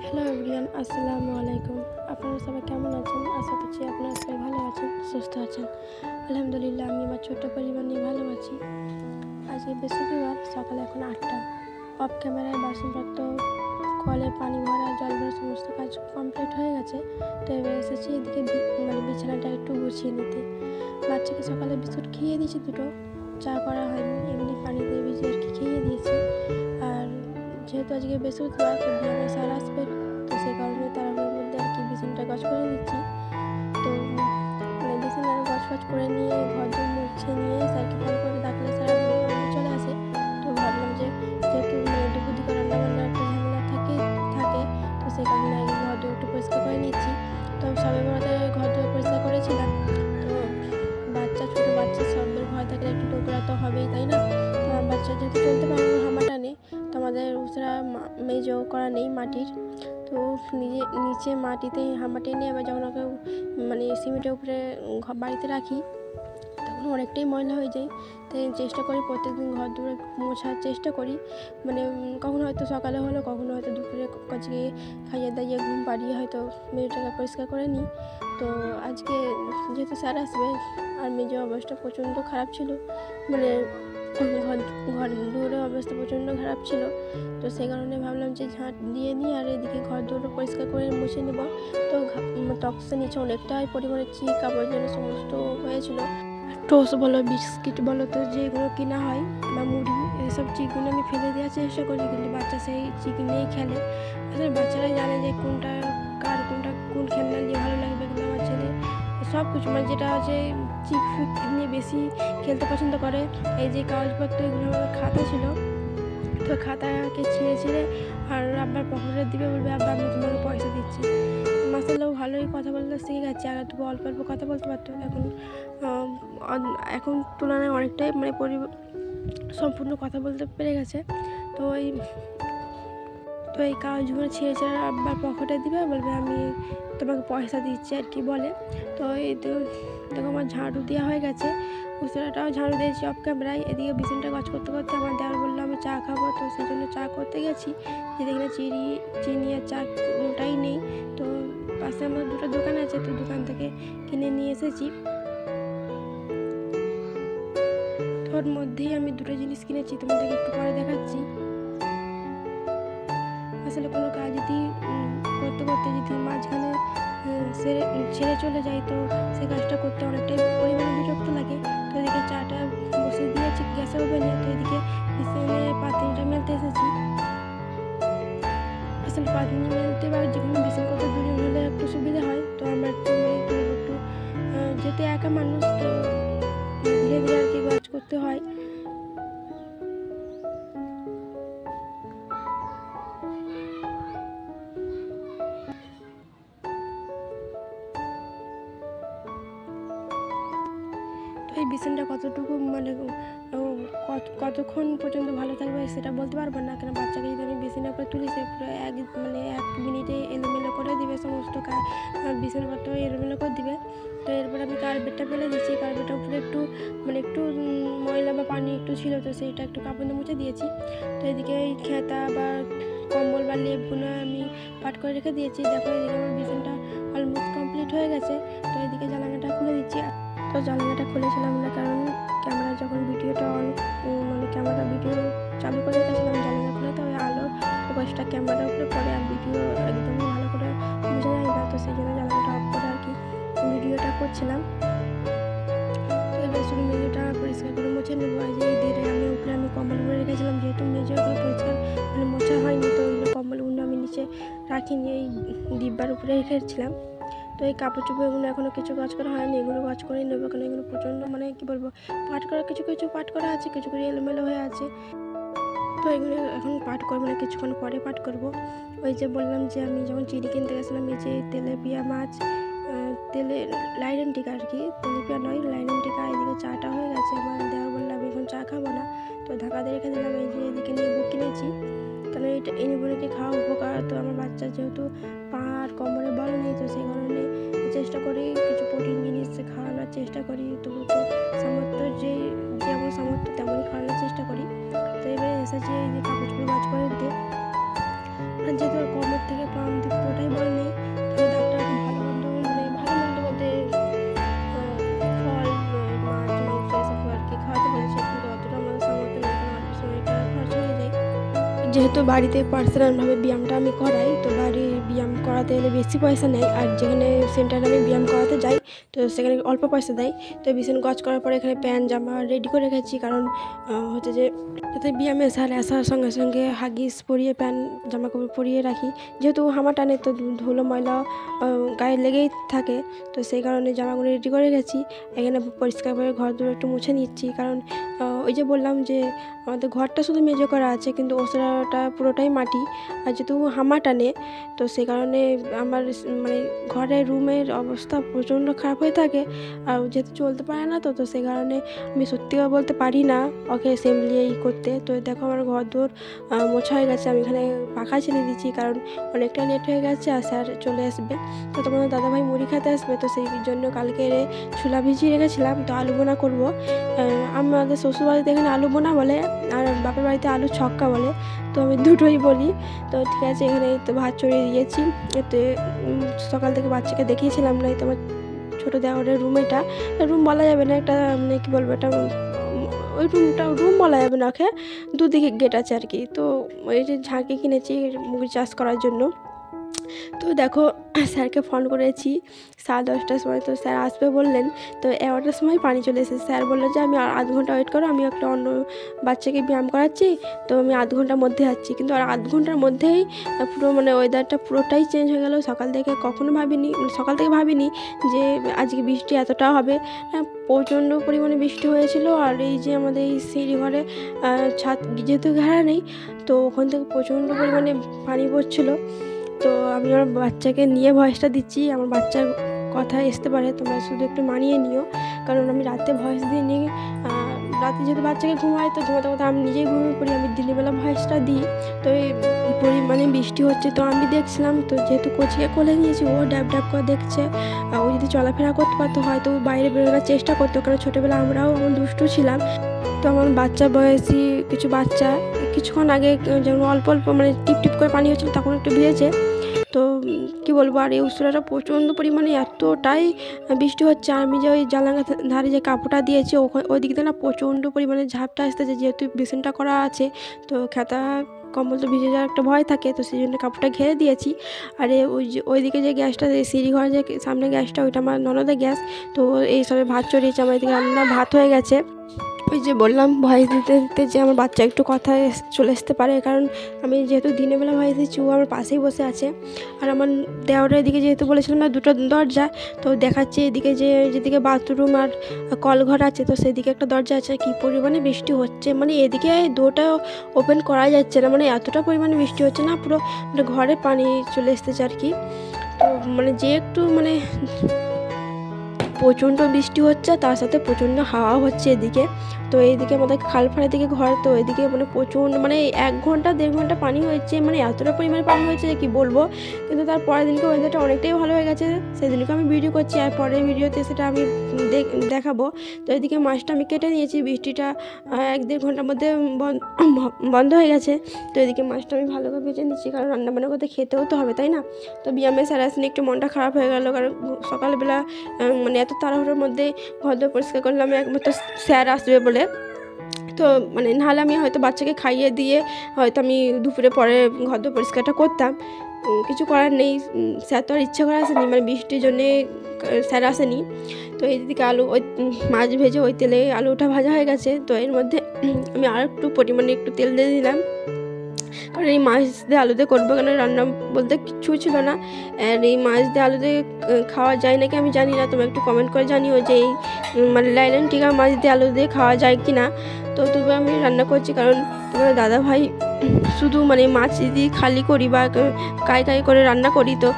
Hello everyone, আসসালামু আলাইকুম। আপনারা সবাই কেমন আছেন? আশা করছি আপনারা সবাই ভালো আছেন, সুস্থ আছেন। আলহামদুলিল্লাহ, আমি আমার ছোট্ট পরিবার নিয়ে ভালো আছি। আজকে বৃহস্পতিবার, সকালে এখন 8টা। অফ ক্যামেরায় বাসনপত্র, কলে পানি ভরা, জল ভরা সমস্ত কাজ কমপ্লিট হয়ে গেছে। তো এবার এসেছি এদিকে বিছানাটা একটু গুছিয়ে নিতে। বাচ্চাকে সকালে বিস্কুট খেয়ে দিয়েছি দুটো, চা করা হয়নি, এমনি পানি দিয়ে ভিজিয়ে আর কি খেয়ে দিয়েছি। আর যেহেতু আজকে বৃহস্পতিবার, তো বিয়ামে স্যার আসবে, তো সেই কারণে তাড়াহুড়োর মধ্যে আর কি বিছানাটা গছ করে দিচ্ছি। তো বিছানা গছ করে নিয়ে ঘর দর মুছে নিয়ে স্যারকে ফোন করে ডাকলে স্যার চলে আসে। তো ভাবলাম যে যেহেতু দুপুর রান্নাবান্নার একটা ঝামেলা থাকে, তো সেই কারণে আগে ঘর দর একটু পরিষ্কার করে নিচ্ছি। তো সবে বড়তে ঘর দর পরিষ্কার করেছিলাম। তো ছোটো বাচ্চা সবের ভয় থাকলে একটু নোংরা তো হবেই, তাই না? তো আমার বাচ্চা যেহেতু চলতে পারে না, হামাটা নেই, তো আমাদের উসরা মেজো করা নেই মাটির। তো নিচে মাটিতে হামা টেনে এবার যখন ওকে সিমেন্টের উপরে বাড়িতে রাখি, তখন অনেকটাই ময়লা হয়ে যায়। তাই চেষ্টা করি প্রত্যেকদিন ঘর দূরে মোছার চেষ্টা করি। কখনো হয়তো সকালে হলো, কখনো হয়তো দুপুরে কাজকে খাইয়ে দাইয়ে ঘুম পাড়িয়ে হয়তো মেয়েটাকে পরিষ্কার করে নিই। তো আজকে যেহেতু স্যার আসবে, আর মেজো অবস্থা প্রচণ্ড খারাপ ছিল, ঘর দৌড়ের অবস্থা প্রচণ্ড খারাপ ছিল। তো সেই কারণে ভাবলাম যে ঝাঁট দিয়ে নিই আর এদিকে ঘর দৌড়ে পরিষ্কার করে মুছে নেব। তো টক্সের নিচে অনেকটাই পরিমাণে চিক আবর্জনা সমস্ত হয়েছিল। টোস্ট বলো, বিস্কিট বলো, তো যেগুলো কিনা হয় বা মুড়ি, এইসব চিকগুলো আমি ফেলে দেওয়ার চেষ্টা করি, কিন্তু বাচ্চা সেই চিক নিয়েই খেলে। আসলে বাচ্চারাই জানে যে কোন খেলনা নিয়ে ভালো লাগবে, কিন্তু আমার ছেলে সব কিছু যেটা হচ্ছে চিক ফিক নিয়ে বেশি খেলতে পছন্দ করে। এই যে কাগজপত্র, এগুলো আমার খাতা ছিল, তো খাতাকে ছিঁড়ে আর আব্বার পকেটে দিবে, বলবে আব্বা আমি তোমাকে পয়সা দিচ্ছি। মাসাল্লাহ ভালোই কথা বলতে শিখে গেছে। আগে তবু অল্প অল্প কথা বলতে পারতো, এখন তুলনায় অনেকটাই সম্পূর্ণ কথা বলতে পেরে গেছে। তো এই কাগজগুলো ছিঁড়ে আব্বার পকেটে দিবে, বলবে আমি তোমাকে পয়সা দিচ্ছি আর কি বলে। তো এই তো দেখো আমার ঝাড়ু দেওয়া হয়ে গেছে, উসরাটাও ঝাড়ু দিয়েছি অফ ক্যামেরায়। এদিকে বিছানাটা কাজ করতে করতে আমার দেওয়ার বললো আমি চা খাবো, তো সেই জন্য চা করতে গেছি। যেখানে চিনি আর চা কোনোটাই নেই। তো পাশে আমার দুটো দোকান আছে, তো দোকান থেকে কিনে নিয়ে এসেছি। তোর মধ্যেই আমি দুটো জিনিস কিনেছি, তোমাদেরকে একটু পরে দেখাচ্ছি। আসলে কোনো কাজ যদি করতে করতে যদি মাঝখানে ছেড়ে চলে যায়, তো সেই কাজটা করতে অনেকটাই পরিমাণে বিরক্ত লাগে। তো এদিকে চাটা বসে দিয়েছি গ্যাসের ওভেনে, তো এদিকে পাতিলটা মেলতে এসেছি। আসলে পাতিল মেলতে বা যে কোনো বিছানা করতে দুজন হলে একটু সুবিধা হয়। তো আমার একটু যেহেতু একা মানুষ, তো ধীরে ধীরে আর কি কাজ করতে হয়। এই বিছানাটা কতটুকু কতক্ষণ পর্যন্ত ভালো থাকবে সেটা বলতে পারবো না, কেন বাচ্চাকে যদি আমি বিছানার উপরে তুলি, সে পুরো এক মিনিটে এলোমেলো করে দিবে, সমস্ত বিছানাপত্র এলোমেলো করে দিবে। তো এরপর আমি কার্পেটটা ফেলে দিচ্ছি। কার্পেটের উপরে একটু ময়লা বা পানি একটু ছিল, তো সেইটা একটু কাপড় দিয়ে মুছে দিয়েছি। তো এদিকে এই খেতা বা কম্বল বা লেপগুলো আমি পাট করে রেখে দিয়েছি। দেখো এদিকে আমার বিছানাটা অলমোস্ট কমপ্লিট হয়ে গেছে। তো এদিকে জানালাটা খুলে দিচ্ছি। তো জানালাটা খুলেছিলাম না, কারণ ক্যামেরা যখন ভিডিও চালু করে রেখেছিলাম, জানালা খুলে তো ওই আলো ফোকাসটা ক্যামেরার উপরে পড়ে আর ভিডিও একদমই ভালো করে বোঝা যায় না। তো সেই জন্য জানালাটা অফ করে আর কি ভিডিওটা করছিলাম। তো এবার শুধু মেঝেটা পরিষ্কার করে মুছে নেবো। আর যে ধীরে আমি কম্বলগুলো রেখেছিলাম, যেহেতু মেঝেগুলো পরিষ্কার মোছা হয়নি, তো ওইগুলো কম্বলগুলো আমি নিচে রাখিনি, এই ডিব্বার উপরে রেখেছিলাম। তো এই কাপড় চোপড়গুলো এখনও কিছু কাজ করা হয়নি, এগুলো কাজ করে নেবো, কারণ এগুলো প্রচণ্ড কী বলবো, কিছু পাট করা আছে, কিছু করে এলোমেলো হয়ে আছে। তো এগুলো এখন পাট করবো না, কিছুক্ষণ পরে পাট করবো। ওই যে বললাম যে আমি যখন চিনি কিনতে গেছিলাম, এই যে তেলেপিয়া মাছ, লাইডেন টিকা আর কি, তেলেপিয়া নয় লাইডেন টিকা। এদিকে চাটা হয়ে গেছে, আমার দেওয়া বললাম আমি এখন চা খাবো না, তো ঢাকা দিয়ে রেখে দিলাম। এই যে এদিকে নেবু কিনেছি, কারণ এই নেবুটাকে খাওয়া উপকার। তো আমার বাচ্চা যেহেতু পা আর কোমরে বল নেই, তো সেই কারণে চেষ্টা করি কিছু প্রোটিন জিনিস খাওয়ানোর চেষ্টা করি। তবু তো যেমন সামর্থ্য তেমনই খাওয়ানোর চেষ্টা করি। তো এবারে এসেছি এই যে কাপড় চোপড় কাজ করে দিতে, যেহেতু কোমর থেকে পাম যেহেতু বাড়িতে পার্সোনালভাবে ব্যায়ামটা আমি করাই, তো বাড়ির ব্যায়াম করাতে গেলে বেশি পয়সা নেয়, আর যেখানে সেন্টারে আমি ব্যায়াম করাতে যাই তো সেখানে অল্প পয়সা দেয়। তো বিছানা গজ করার পরে এখানে প্যান্ট জামা রেডি করে রেখেছি, কারণ হচ্ছে যে যাতে ব্যায়ামে স্যার আসার সঙ্গে সঙ্গে হাগিস পরিয়ে প্যান্ট জামা কাপড় পরিয়ে রাখি, যেহেতু হামা টানে তো ধুলো ময়লা গায়ে লেগেই থাকে, তো সেই কারণে জামাগুলো রেডি করে রেখেছি। এখানে পরিষ্কার করে ঘর দুয়ার একটু মুছে নিচ্ছি, কারণ ওই যে বললাম যে আমাদের ঘরটা শুধু মেজে করা আছে, কিন্তু ওসরাটা পুরোটাই মাটি, আর যেহেতু হামা টানে তো সেই কারণে আমার মানে ঘরের রুমের অবস্থা প্রচণ্ড খারাপ হয়ে থাকে, আর যেহেতু চলতে পারে না তো সেই কারণে আমি সত্যিও বলতে পারি না ওকে সামলিয়ে করতে। তো দেখো আমার ঘর দৌড় মোছা হয়ে গেছে, আমি এখানে পাখা ছেড়ে দিচ্ছি, কারণ অনেকটা লেট হয়ে গেছে আর স্যার চলে আসবে। তো তোমাদের দাদাভাই মুড়ি খেতে আসবে, তো সেই জন্য কালকে ছোলা ভিজিয়ে রেখেছিলাম, তো আলু বোনা করবো। আমাদের শ্বশুরবাড়িতে এখানে আলু বোনা বলে, আর বাপের বাড়িতে আলু ছক্কা বলে, তো আমি দুটোই বলি। তো ঠিক আছে, এখানে তো ভাত চড়িয়ে দিয়েছি। এতে সকাল থেকে বাচ্চাকে দেখিয়েছিলাম না, এই তোমার ছোটো দেওয়ারের রুম, এটা রুম বলা যাবে না, একটা মানে কী বলবো, এটা ওই রুম বলা যাবে না, ওকে দুদিকে গেট আছে আর কি। তো ওই যে ঝাঁকি কিনেছি মুরগি চাষ করার জন্য। তো দেখো স্যারকে ফোন করেছি 10:30টার সময়, তো স্যার আসবে বললেন। তো 11টার সময় পানি চলে এসেছে, স্যার বললো যে আমি আর আধ ঘন্টা ওয়েট করো, আমি একটা অন্য বাচ্চাকে ব্যায়াম করাচ্ছি, তো আমি আধ ঘন্টার মধ্যে যাচ্ছি। কিন্তু আর আধ ঘন্টার মধ্যেই পুরো মানে ওয়েদারটা পুরোটাই চেঞ্জ হয়ে গেল। সকাল থেকে ভাবিনি যে আজকে বৃষ্টি এতটা হবে। প্রচণ্ড পরিমাণে বৃষ্টি হয়েছিল, আর এই যে আমাদের এই সিঁড়ি ঘরে ছাদ যেহেতু ঘেরা নেই, তো ওখান থেকে প্রচণ্ড পরিমাণে পানি পড়ছিল। তো আমি আমার বাচ্চাকে নিয়ে ভয়েসটা দিচ্ছি, আমার বাচ্চার কথা আসতে পারে, তোমরা শুধু একটু মানিয়ে নিও, কারণ আমি রাতে ভয়েস দিইনি। রাতে যেহেতু বাচ্চাকে ঘুমাই, তো ঘুমাতে আমি নিজেই ঘুমিয়ে পড়ি, আমি দিনের বেলা ভয়েসটা দিই। তো এই পরিমাণে বৃষ্টি হচ্ছে, তো আমি দেখছিলাম, তো যেহেতু কোচিকে কোলে নিয়েছি, ও ড্যাব ড্যাব করে দেখছে। ও যদি চলাফেরা করতে পারতো হয়তো বাইরে বেরোনোর চেষ্টা করতো, কারণ ছোটোবেলা আমরাও এমন দুষ্টু ছিলাম। তো আমার বাচ্চা বয়সী কিছু বাচ্চা কিছুক্ষণ আগে যেমন অল্প অল্প মানে টিপ টিপ করে পানি হচ্ছিলো, তখন একটু ভিজেছে। তো কী বলবো, আর এই উত্তরাটা প্রচণ্ড পরিমাণে এতটাই বৃষ্টি হচ্ছে, আমি যে ওই জানলার ধারে যে কাপড়টা দিয়েছি ওই দিক দিয়ে না প্রচণ্ড পরিমাণে ঝাপটা আসতেছে, যেহেতু বেসিনটা করা আছে, তো খেতা কম্বল তো ভিজে যাওয়ার একটা ভয় থাকে, তো সেই জন্য কাপড়টা ঘিরে দিয়েছি। আর ওইদিকে যে গ্যাসটা, সিঁড়ি ঘর যে সামনে গ্যাসটা, ওইটা আমার ননদের গ্যাস। তো এই সবে ভাত চড়িয়েছে, আমার এদিকে রান্না ভাত হয়ে গেছে। ওই যে বললাম ভয়েস দিতে দিতে যে আমার বাচ্চা একটু কথায় চলে আসতে পারে, কারণ আমি যেহেতু দিনের বেলা ভয়েস দিচ্ছি, ও আমার পাশেই বসে আছে। আর আমার দেওয়ারের এদিকে যেহেতু বলেছিলাম না দুটো দরজা, তো দেখাচ্ছে এদিকে যেদিকে বাথরুম আর কলঘর আছে, তো সেদিকে একটা দরজা আছে। কী পরিমাণে বৃষ্টি হচ্ছে, মানে এদিকে ডোরটা ওপেন করা যাচ্ছে না, মানে এতটা পরিমাণে বৃষ্টি হচ্ছে না, পুরো মানে ঘরে পানি চলে আসতেছে আর কি। তো মানে যে একটু মানে প্রচণ্ড বৃষ্টি হচ্ছে, তার সাথে প্রচণ্ড হাওয়া হচ্ছে এদিকে। তো এইদিকে আমাদের খালফাড়ের দিকে ঘর, তো এদিকে মানে প্রচণ্ড মানে 1 ঘন্টা 1.5 ঘন্টা পানি হয়েছে, মানে এতটা পরিমাণে পানি হয়েছে যে কী বলবো। কিন্তু তার পরের দিনকে ওয়েদারটা অনেকটাই ভালো হয়ে গেছে, সেই দিনকে আমি ভিডিও করছি, আর পরের ভিডিওতে সেটা আমি দেখাবো। তো এদিকে মাছটা আমি কেটে নিয়েছি, বৃষ্টিটা 1-1.5 ঘন্টার মধ্যে বন্ধ হয়ে গেছে। তো এদিকে মাছটা আমি ভালো করে ভেজে নিচ্ছি, কারণ রান্নাবান্না করতে খেতেও তো হবে, তাই না। তো ব্যায়ামে স্যার আসেনি, একটু মনটা খারাপ হয়ে গেল, কারণ সকালবেলা মানে এত তাড়াহুড়োর মধ্যে ঘর দোর পরিষ্কার করলাম একমাত্র স্যার আসবে বলে। তো মানে নাহলে আমি হয়তো বাচ্চাকে খাইয়ে দিয়ে হয়তো আমি দুপুরে পরে ঘর দোর পরিষ্কারটা করতাম, কিছু করার নেই। স্যার তো আর ইচ্ছা করে আসেনি, মানে বৃষ্টির জন্যে স্যার আসেনি। তো এইদিকে আলু ওই মাছ ভেজে ওই তেলে আলুটা ভাজা হয়ে গেছে। তো এর মধ্যে আমি আর একটু পরিমাণে একটু তেল দিয়ে দিলাম, কারণ এই মাছ দিয়ে আলু দিয়ে করবো, কেন রান্না বলতে কিছু ছিল না। আর এই মাছ দিয়ে আলু দিয়ে খাওয়া যায় নাকি আমি জানি না, তোমরা একটু কমেন্ট করে জানিও যে এই মানে লাইলেন টিকা মাছ দিয়ে আলু দিয়ে খাওয়া যায় কি না। তো তবু আমি রান্না করছি, কারণ তোমার দাদাভাই শুধু মানে মাছ যদি খালি করি বা কাই করে রান্না করি তো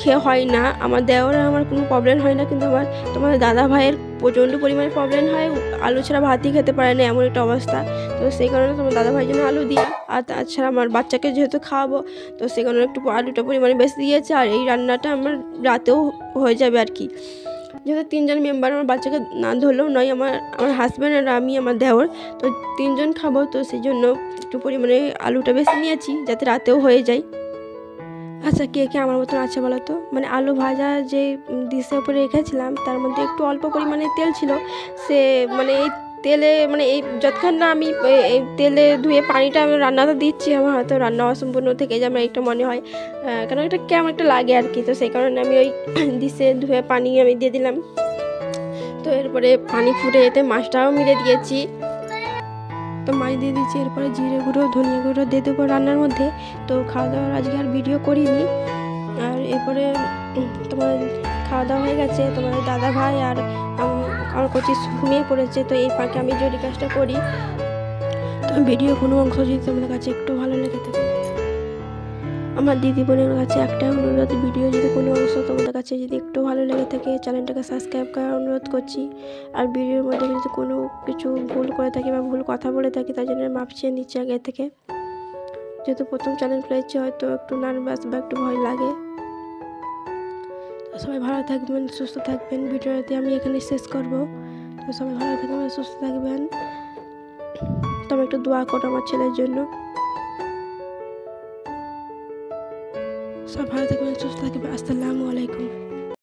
খেয়ে হয় না। আমার দেওয়ার আমার কোনো প্রবলেম হয় না, কিন্তু তোমার দাদাভাইয়ের প্রচণ্ড পরিমাণে প্রবলেম হয়, আলু ছাড়া ভাতই খেতে পারে না, এমন একটা অবস্থা। তো সেই কারণে তোমার দাদাভাইয়ের জন্য আলু দিই, আর তাছাড়া আমার বাচ্চাকে যেহেতু খাওয়াবো, তো সেই কারণে একটু আলুটা পরিমাণে বেশি দিয়েছে। আর এই রান্নাটা আমার রাতেও হয়ে যাবে আর কি, যেহেতু 3 জন মেম্বার, আমার বাচ্চাকে না ধরলেও নয়, আমার হাজব্যান্ড আর আমি, আমার দেওর, তো 3 জন খাবো। তো সেই জন্য একটু পরিমাণে আলুটা বেশি নিয়েছি, যাতে রাতেও হয়ে যায়। আচ্ছা, কে কে আমার মতন আছে বলো তো। মানে আলু ভাজা যে ডিশের উপরে রেখেছিলাম, তার মধ্যে একটু অল্প পরিমাণে তেল ছিল, সে মানে এই তেলে মানে এই যতক্ষণ না আমি এই তেলে ধুয়ে পানিটা আমি রান্নাটা দিচ্ছি, আমার হয়তো রান্না অসম্পূর্ণ থেকে যায়, আমার একটা মনে হয়, কারণ এটা কেমন একটা লাগে আর কি। তো সেই কারণে আমি ওই ডিশে ধুয়ে পানি আমি দিয়ে দিলাম। তো এরপরে পানি ফুটে যেতে মাছটাও মিলে দিয়েছি। তো মাছ দিয়ে দিচ্ছি, এরপরে জিরে গুঁড়ো ধনিয়া গুঁড়ো দিয়ে দেবো রান্নার মধ্যে। তো খাওয়া দাওয়ার আজকে আর ভিডিও করিনি। আর এরপরে তোমার খাওয়া দাওয়া হয়ে গেছে, তোমার দাদা ভাই আর আমার কচি ঘুমিয়ে পড়েছে। তো এই ফাঁকে আমি জরি কাজটা করি। তো ভিডিও কোনো অংশ যদি তোমাদের কাছে একটু ভালো লেগে থাকে, আমার দিদি বোনের কাছে একটা অনুরোধ, ভিডিও যদি কোনো অংশ তোমাদের কাছে যদি একটু ভালো লেগে থাকে চ্যানেলটাকে সাবস্ক্রাইব করার অনুরোধ করছি। আর ভিডিওর মধ্যে যদি কোনো কিছু ভুল করে থাকি বা ভুল কথা বলে থাকি তার জন্য মাপ চেয়ে নিচ্ছি আগে থেকে, যেহেতু প্রথম চ্যানেল খুলেছি হয়তো একটু নার্ভাস বা একটু ভয় লাগে। তো সবাই ভালো থাকবেন, সুস্থ থাকবেন। ভিডিওতে আমি এখানে শেষ করব। তো সবাই ভালো থাকবেন, সুস্থ থাকবেন। তবে একটু দোয়া করো আমার ছেলের জন্য। সব ভালো থাকবেন, সুস্থ থাকবেন। আসসালামু আলাইকুম।